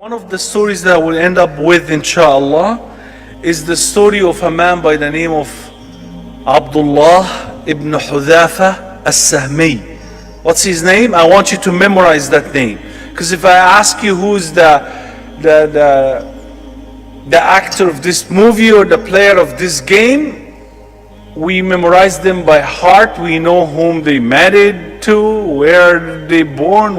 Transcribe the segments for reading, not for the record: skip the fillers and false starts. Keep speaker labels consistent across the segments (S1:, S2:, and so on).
S1: One of the stories that I will end up with, inshallah, is the story of a man by the name of Abdullah ibn Hudhafa as-Sahmi. What's his name? I want you to memorize that name. Because if I ask you who's the actor of this movie or the player of this game, we memorize them by heart. We know whom they married to, where they born,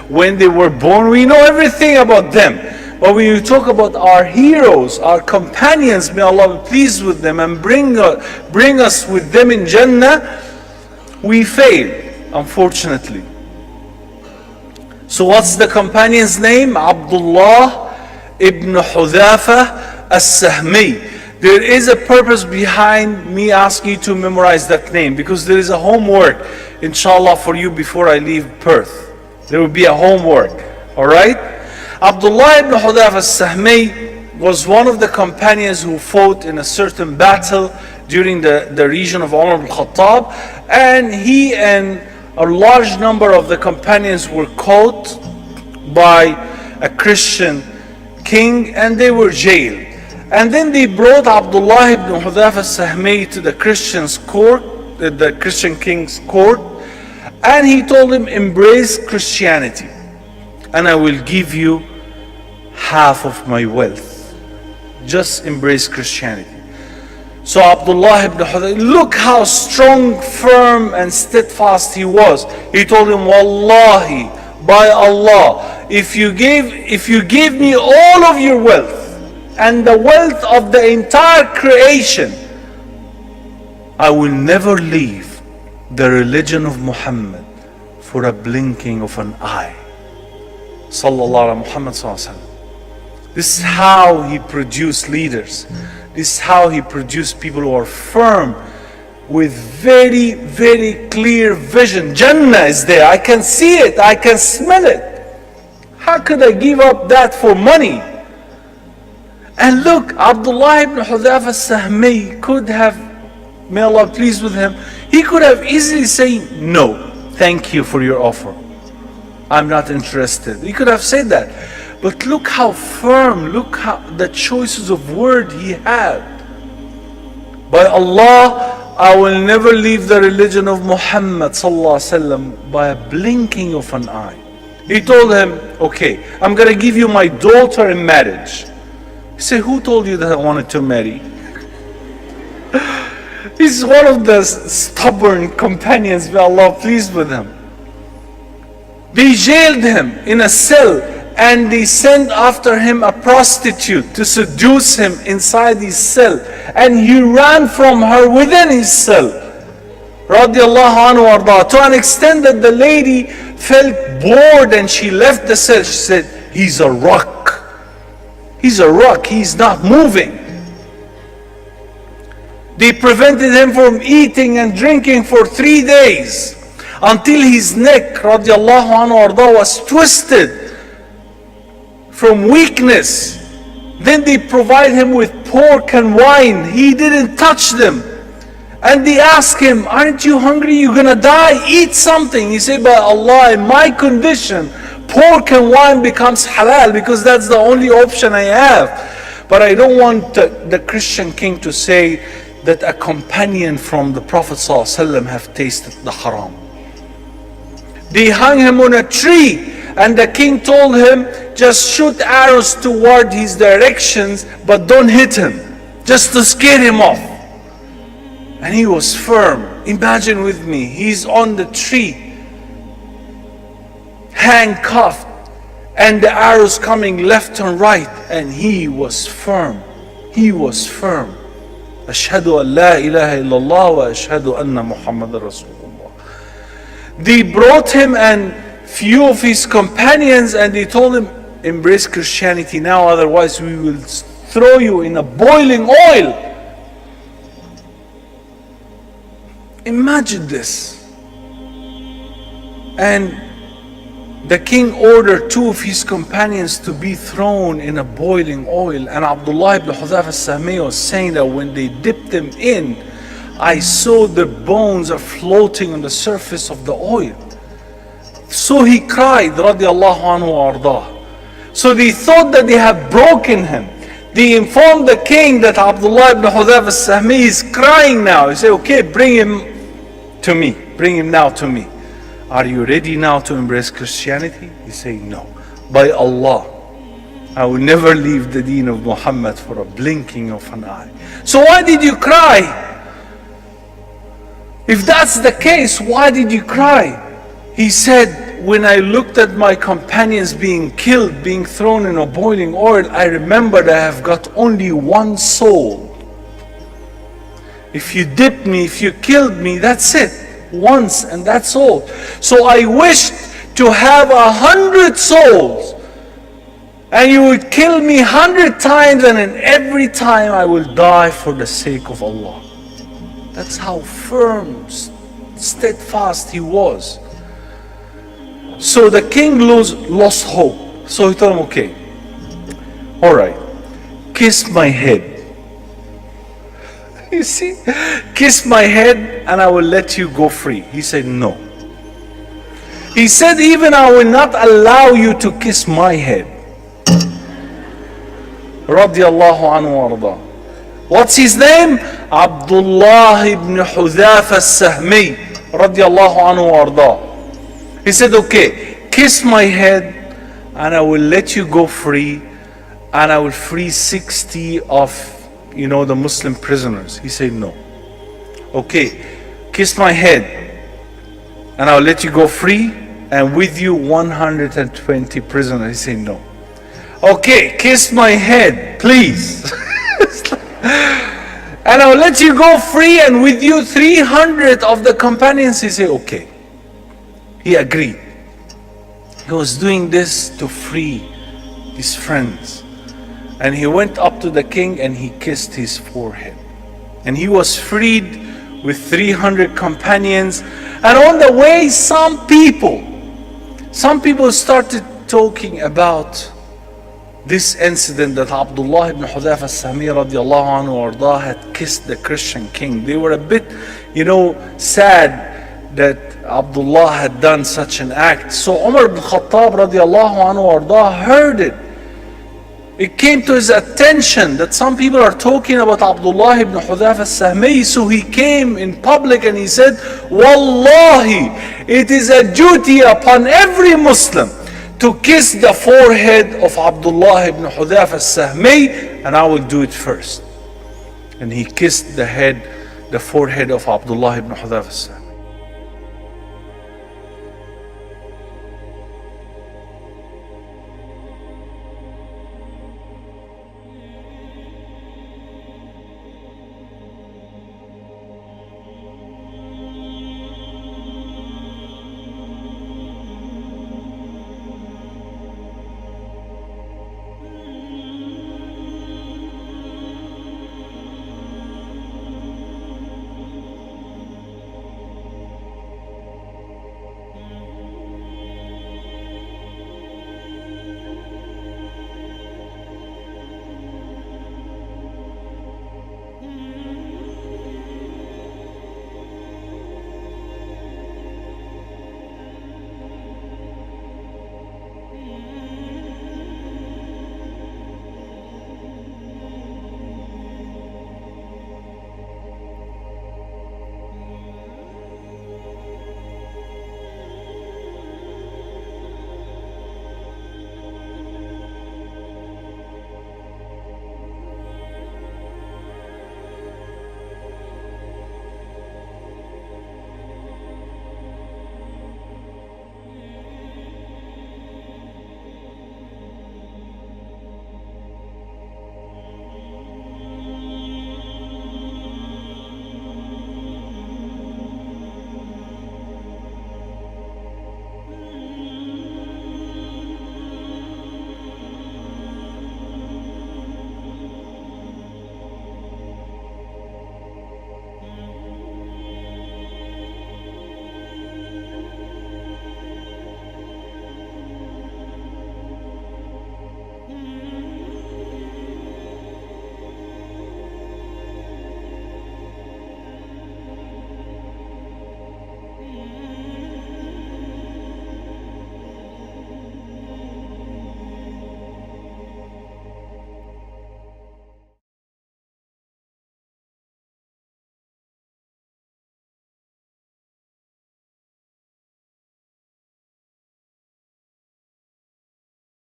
S1: when they were born. We know everything about them. But when you talk about our heroes, our companions, may Allah be pleased with them and bring us with them in Jannah, we fail, unfortunately. So what's the companion's name? Abdullah ibn Hudhafa as-Sahmi. There is a purpose behind me asking you to memorize that name, because there is a homework, inshallah, for you before I leave Perth. There will be a homework, alright? Abdullah ibn Hudhafa as-Sahmi was one of the companions who fought in a certain battle during the region of Umar ibn Khattab, and he and a large number of the companions were caught by a Christian king and they were jailed. And then they brought Abdullah ibn Hudhafa as-Sahmi to the the Christian king's court, and he told him, embrace Christianity and I will give you half of my wealth. Just embrace Christianity. So Abdullah ibn Hudhafa, look how strong, firm and steadfast he was. He told him, Wallahi, by Allah, if you give me all of your wealth and the wealth of the entire creation, I will never leave the religion of Muhammad for a blinking of an eye. Sallallahu alaihi Muhammad sallallahu alaihi wasallam. This is how he produced leaders. This is how he produced people who are firm with very, very clear vision. Jannah is there. I can see it. I can smell it. How could I give up that for money? And look, Abdullah ibn Hudhafa as-Sahmi could have, may Allah be pleased with him, he could have easily said, no, thank you for your offer. I'm not interested. He could have said that. But look how firm, look how the choices of word he had. By Allah, I will never leave the religion of Muhammad sallallahu alaihi wasallam by a blinking of an eye. He told him, okay, I'm going to give you my daughter in marriage. He said, who told you that I wanted to marry? He's one of the stubborn companions, may Allah pleased with him. They jailed him in a cell and they sent after him a prostitute to seduce him inside his cell. And he ran from her within his cell. Radiallahu anhu arda. To an extent that the lady felt bored and she left the cell. She said, he's a rock. He's a rock, he's not moving. They prevented him from eating and drinking for 3 days until his neck, radiallahu anhu arda, was twisted from weakness. Then they provide him with pork and wine. He didn't touch them. And they asked him, aren't you hungry? You're gonna die, eat something. He said, by Allah, in my condition, pork and wine becomes halal because that's the only option I have. But I don't want the Christian king to say that a companion from the Prophet ﷺ have tasted the haram. They hung him on a tree and the king told him, just shoot arrows toward his directions but don't hit him, just to scare him off. And he was firm. Imagine with me, he's on the tree, handcuffed, and the arrows coming left and right, and he was firm. He was firm. Ashhadu an la ilaha illallah wa ashhadu anna Muhammadar Rasulullah. They brought him and few of his companions and they told him, embrace Christianity now, otherwise we will throw you in a boiling oil. Imagine this. And the king ordered 2 of his companions to be thrown in a boiling oil. And Abdullah ibn Hudhafa as-Sahmi was saying that when they dipped them in, I saw their bones are floating on the surface of the oil. So he cried, radiallahu anhu ardah. So they thought that they have broken him. They informed the king that Abdullah ibn Hudhayfa al-Sahmi is crying now. He said, okay, bring him to me. Bring him now to me. Are you ready now to embrace Christianity? He said, no. By Allah, I will never leave the deen of Muhammad for a blinking of an eye. So why did you cry? If that's the case, why did you cry? He said, when I looked at my companions being killed, being thrown in a boiling oil, I remembered I have got only one soul. If you dip me, if you killed me, that's it. Once, and that's all. So I wished to have 100 souls, and you would kill me 100 times, and in every time I will die for the sake of Allah. That's how firm, steadfast he was. So the king lost hope. So he told him, okay, all right, kiss my head. You see, kiss my head and I will let you go free. He said, no. He said, even I will not allow you to kiss my head. Radiallahu anhu warda. What's his name? Abdullah ibn Hudhayfa al-Sahmi. Radiallahu anhu warda. He said, okay, kiss my head and I will let you go free, and I will free 60 of the Muslim prisoners. He said, no. Okay, kiss my head and I'll let you go free, and with you 120 prisoners. He said, no. Okay, kiss my head, please. And I'll let you go free, and with you 300 of the companions. He said, okay. He agreed. He was doing this to free his friends. And he went up to the king and he kissed his forehead. And he was freed with 300 companions. And on the way, some people started talking about this incident that Abdullah ibn Hudhayfa al-Sahmi radiallahu anhu arda had kissed the Christian king. They were a bit, sad that Abdullah had done such an act. So Umar ibn Khattab radiallahu anhu arda heard it. It came to his attention that some people are talking about Abdullah ibn Hudhayfa al-Sahmi. So he came in public and he said, Wallahi, it is a duty upon every Muslim to kiss the forehead of Abdullah ibn Hudhayfa al-Sahmi, and I will do it first. And he kissed the forehead of Abdullah ibn Hudhayfa al-Sahmi.